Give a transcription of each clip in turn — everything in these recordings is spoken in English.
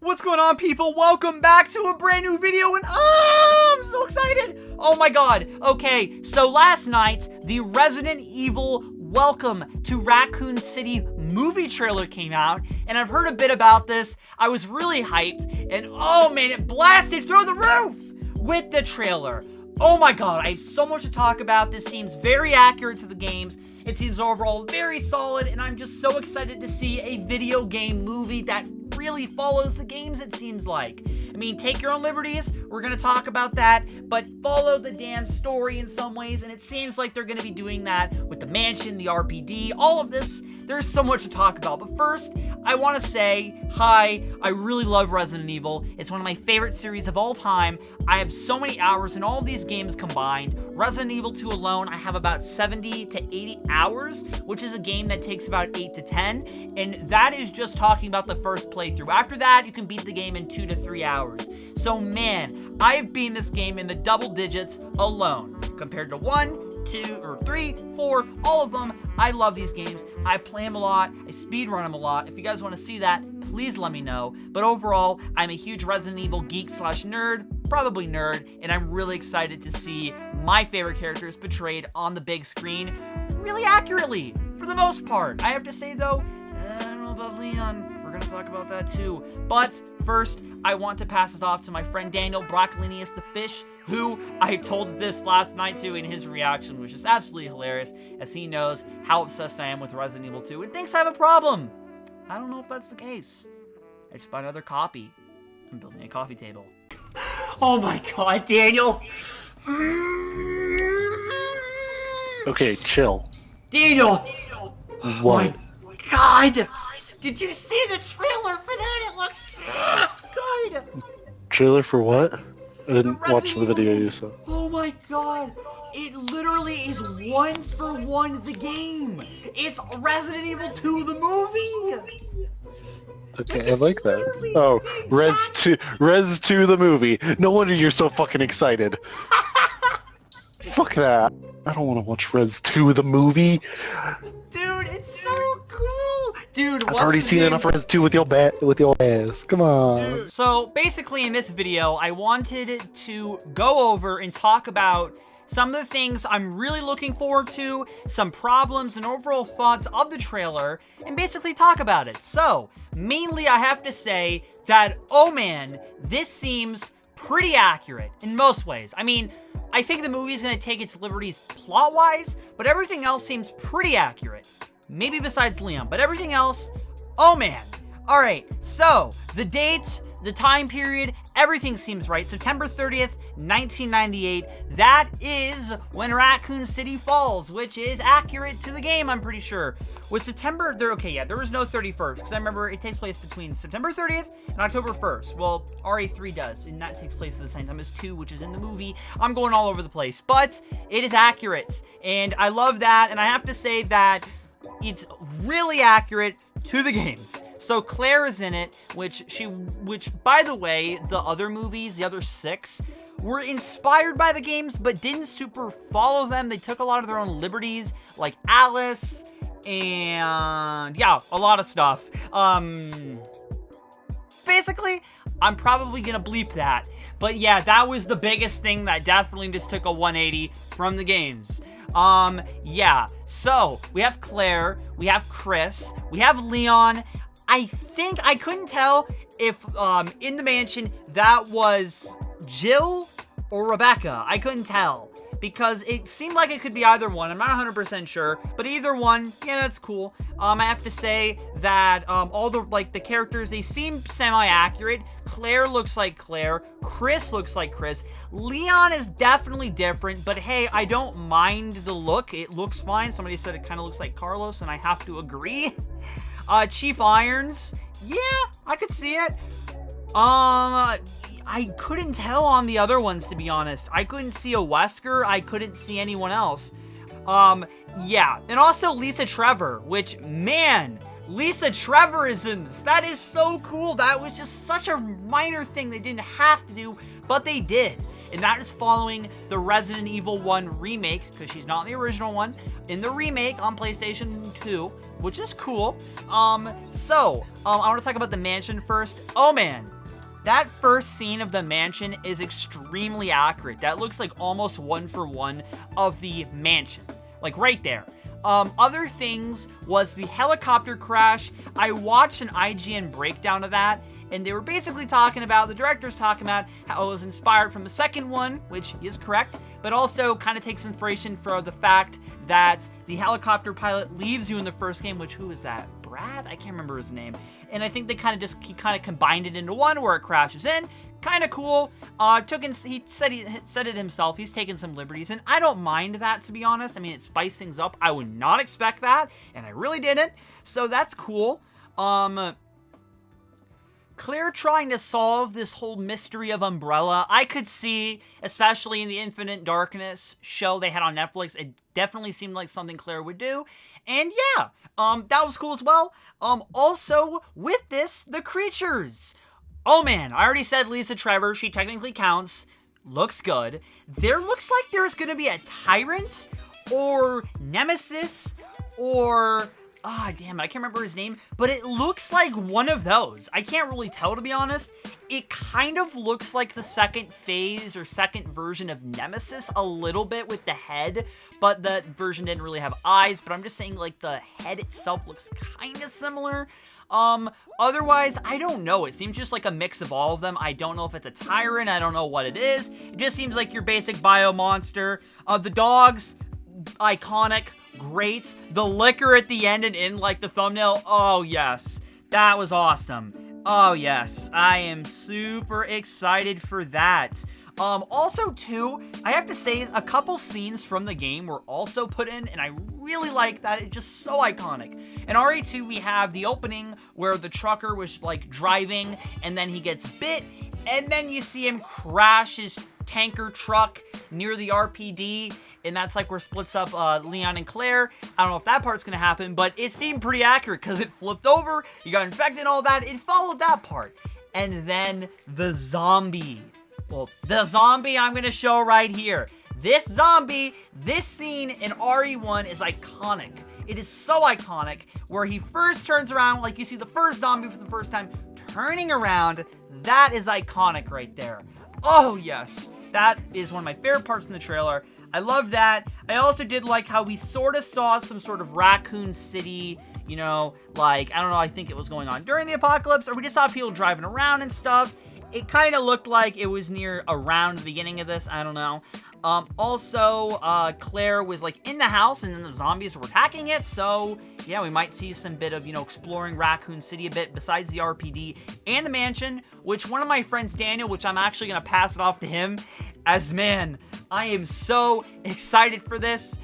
What's going on, people? Welcome back to a brand new video, and I'm so excited! Oh my god. Okay, so last night, the Resident Evil Welcome to Raccoon City movie trailer came out, and I've heard a bit about this. I was really hyped, and oh man, it blasted through the roof with the trailer. Oh my god, I have so much to talk about. This seems very accurate to the games. It seems overall very solid, and I'm just so excited to see a video game movie that really follows the games, it seems like. I mean, take your own liberties, we're gonna talk about that, but follow the damn story in some ways, and it seems like they're gonna be doing that with the mansion, the RPD, all of this. There's so much to talk about, but first, I want to say, hi, I really love Resident Evil. It's one of my favorite series of all time. I have so many hours in all of these games combined. Resident Evil 2 alone, I have about 70 to 80 hours, which is a game that takes about 8 to 10, and that is just talking about the first playthrough. After that, you can beat the game in 2 to 3 hours. So man, I have beaten this game in the double digits alone, compared to 1, 2, or 3, 4, all of them. I love these games. I play them a lot. I speedrun them a lot. If you guys want to see that, please let me know. But overall, I'm a huge Resident Evil geek slash nerd, probably nerd, and I'm really excited to see my favorite characters portrayed on the big screen really accurately, for the most part. I have to say though, I don't know about Leon. We're gonna talk about that too. But first, I want to pass this off to my friend Daniel Broccolinius the Fish, who I told this last night to, and his reaction was just absolutely hilarious, as he knows how obsessed I am with Resident Evil 2 and thinks I have a problem. I don't know if that's the case. I just bought another copy. I'm building a coffee table. Oh my god, Daniel! Okay, chill. Daniel! What? Oh my god! Did you see the trailer for that? It looks good! Trailer for what? I didn't watch the Resident video Evil. you saw. Oh my god! It literally is 1-for-1 the game! It's Resident Evil 2 the movie! Okay, I like that. Oh, Res 2 the movie. No wonder you're so fucking excited. Fuck that. I don't want to watch Res 2 the movie. Dude, it's so cool! Dude, I've already seen enough Res 2 with your ass. Come on. Dude. So basically in this video, I wanted to go over and talk about some of the things I'm really looking forward to, some problems and overall thoughts of the trailer, and basically talk about it. So, mainly I have to say that, oh man, this seems pretty accurate in most ways. I mean, I think the movie's gonna take its liberties plot-wise, but everything else seems pretty accurate. Maybe besides Leon, but everything else, oh man. Alright, so, the date, the time period, everything seems right. September 30th, 1998. That is when Raccoon City falls, which is accurate to the game, I'm pretty sure. Was September, there was no 31st, because I remember it takes place between September 30th and October 1st. Well, RA3 does, and that takes place at the same time as 2, which is in the movie. I'm going all over the place, but it is accurate, and I love that, and I have to say that it's really accurate to the games. So Claire is in it, which by the way, the other movies, the other 6, were inspired by the games, but didn't super follow them. They took a lot of their own liberties, like Alice, and yeah, a lot of stuff. Basically, I'm probably gonna bleep that. But yeah, that was the biggest thing that definitely just took a 180 from the games. Yeah, so we have Claire, we have Chris, we have Leon. I think, I couldn't tell if, in the mansion, that was Jill or Rebecca. I couldn't tell, because it seemed like it could be either one. I'm not 100% sure, but either one, yeah, that's cool. I have to say that, all the, the characters, they seem semi-accurate. Claire looks like Claire. Chris looks like Chris. Leon is definitely different, but hey, I don't mind the look. It looks fine. Somebody said it kind of looks like Carlos, and I have to agree. Chief Irons, yeah, I could see it. I couldn't tell on the other ones, to be honest. I couldn't see a Wesker. I couldn't see anyone else. Yeah, and also Lisa Trevor, which, man, Lisa Trevor is in this. That is so cool. That was just such a minor thing they didn't have to do, but they did. And that is following the Resident Evil 1 remake, because she's not in the original one, in the remake on PlayStation 2, which is cool. I want to talk about the mansion first. Oh man, that first scene of the mansion is extremely accurate. That looks like almost 1-for-1 of the mansion. Like right there. Other things was the helicopter crash. I watched an IGN breakdown of that, and they were basically talking about, the director's talking about how it was inspired from the second one, which is correct, but also kind of takes inspiration from the fact that the helicopter pilot leaves you in the first game, which, who is that? Brad? I can't remember his name. And I think they he kind of combined it into one where it crashes in. Kind of cool. He said it himself. He's taken some liberties, and I don't mind that, to be honest. I mean, it spiced things up. I would not expect that, and I really didn't. So that's cool. Claire trying to solve this whole mystery of Umbrella, I could see, especially in the Infinite Darkness show they had on Netflix, it definitely seemed like something Claire would do. And yeah, that was cool as well. Also, with this, the creatures. Oh man, I already said Lisa Trevor, she technically counts. Looks good. There looks like there's gonna be a Tyrant, or Nemesis, or... damn it, I can't remember his name, but it looks like one of those. I can't really tell, to be honest. It kind of looks like the second phase or second version of Nemesis a little bit with the head, but the version didn't really have eyes, but I'm just saying, like, the head itself looks kind of similar. Otherwise, I don't know. It seems just like a mix of all of them. I don't know if it's a Tyrant. I don't know what it is. It just seems like your basic bio monster. The dogs, iconic. Great. The liquor at the end and in like the thumbnail. Oh yes, that was awesome. Oh yes, I am super excited for that. Also too, I have to say a couple scenes from the game were also put in, and I really like that. It's just so iconic. In RE2 we have the opening where the trucker was like driving and then he gets bit, and then you see him crash his tanker truck near the RPD. And that's like where splits up Leon and Claire. I don't know if that part's gonna happen, but it seemed pretty accurate because it flipped over, you got infected and all that. It followed that part. And then the zombie. Well, the zombie I'm gonna show right here. This zombie, this scene in RE1 is iconic. It is so iconic where he first turns around, like you see the first zombie for the first time, turning around. That is iconic right there. Oh yes, that is one of my favorite parts in the trailer. I love that. I also did like how we sort of saw some sort of Raccoon City, you know, like, I don't know, I think it was going on during the apocalypse, or we just saw people driving around and stuff. It kind of looked like it was near around the beginning of this, I don't know. Also, Claire was like in the house and then the zombies were attacking it, so yeah, we might see some bit of, you know, exploring Raccoon City a bit besides the RPD and the mansion, which one of my friends, Daniel, which I'm actually going to pass it off to him, as man, I am so excited for this.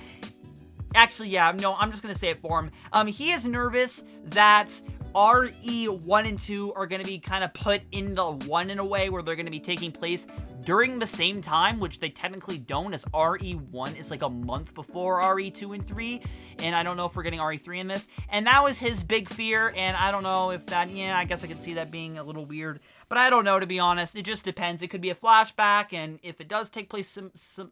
Actually, yeah, no, I'm just going to say it for him. He is nervous that RE1 and 2 are going to be kind of put into one in a way where they're going to be taking place during the same time, which they technically don't, as RE1 is like a month before RE2 and 3, and I don't know if we're getting RE3 in this, and that was his big fear, and I don't know if that, yeah, I guess I could see that being a little weird, but I don't know, to be honest. It just depends. It could be a flashback, and if it does take place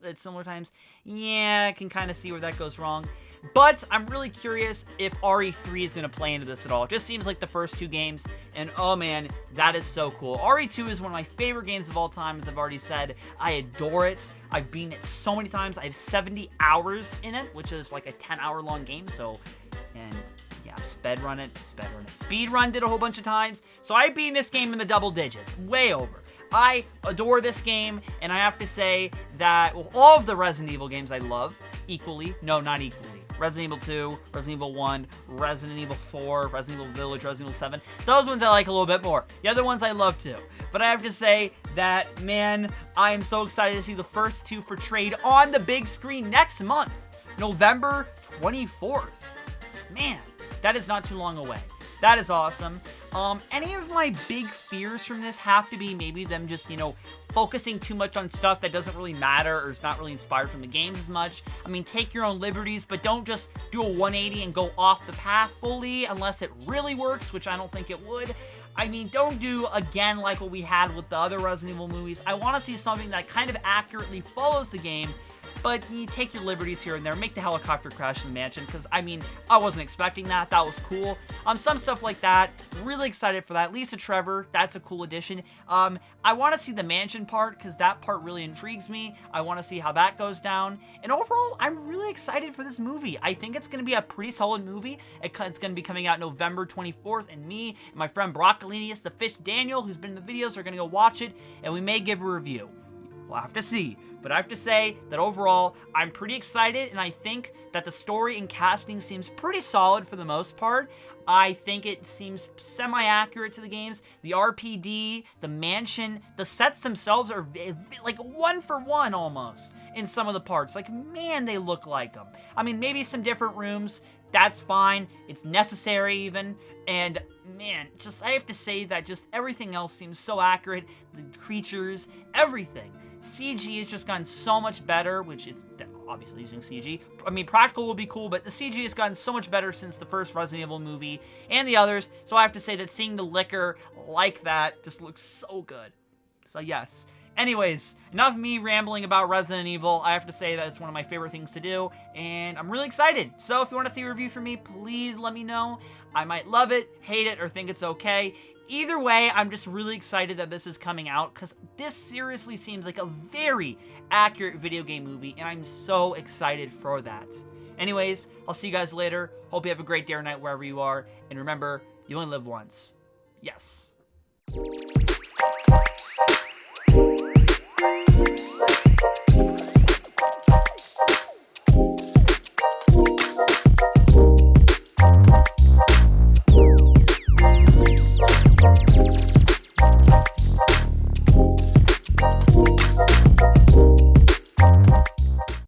at similar times, yeah, I can kind of see where that goes wrong. But I'm really curious if RE3 is going to play into this at all. It just seems like the first two games, and oh man, that is so cool. RE2 is one of my favorite games of all time, as I've already said. I adore it. I've beaten it so many times. I have 70 hours in it, which is like a 10-hour long game, so, and yeah, speedrun it. Speedrun did a whole bunch of times, so I've beaten this game in the double digits, way over. I adore this game, and I have to say that, well, all of the Resident Evil games I love equally. No, not equally. Resident Evil 2, Resident Evil 1, Resident Evil 4, Resident Evil Village, Resident Evil 7. Those ones I like a little bit more. The other ones I love too. But I have to say that, man, I am so excited to see the first two portrayed on the big screen next month, November 24th. Man, that is not too long away. That is awesome. Any of my big fears from this have to be maybe them just, you know, focusing too much on stuff that doesn't really matter or is not really inspired from the games as much. I mean, take your own liberties, but don't just do a 180 and go off the path fully unless it really works, which I don't think it would. I mean, don't do, again, like what we had with the other Resident Evil movies. I want to see something that kind of accurately follows the game, but you take your liberties here and there. Make the helicopter crash in the mansion, because, I mean, I wasn't expecting that. That was cool. Some stuff like that. Really excited for that. Lisa Trevor, that's a cool addition. I want to see the mansion part, because that part really intrigues me. I want to see how that goes down. And overall, I'm really excited for this movie. I think it's going to be a pretty solid movie. It's going to be coming out November 24th, and me and my friend Broccolinius, the Fish Daniel, who's been in the videos, are going to go watch it, and we may give a review. We'll have to see. But I have to say that overall, I'm pretty excited, and I think that the story and casting seems pretty solid for the most part. I think it seems semi-accurate to the games. The RPD, the mansion, the sets themselves are like one for one almost in some of the parts. Like, man, they look like them. I mean, maybe some different rooms. That's fine. It's necessary even. And man, just I have to say that just everything else seems so accurate. The creatures, everything. CG has just gotten so much better, which it's obviously using CG. I mean, practical will be cool, but the CG has gotten so much better since the first Resident Evil movie and the others. So I have to say that seeing the liquor like that just looks so good. So yes. Anyways, enough of me rambling about Resident Evil. I have to say that it's one of my favorite things to do, and I'm really excited. So if you want to see a review from me, please let me know. I might love it, hate it, or think it's okay. Either way, I'm just really excited that this is coming out, because this seriously seems like a very accurate video game movie, and I'm so excited for that. Anyways, I'll see you guys later. Hope you have a great day or night wherever you are, and remember, you only live once. Yes.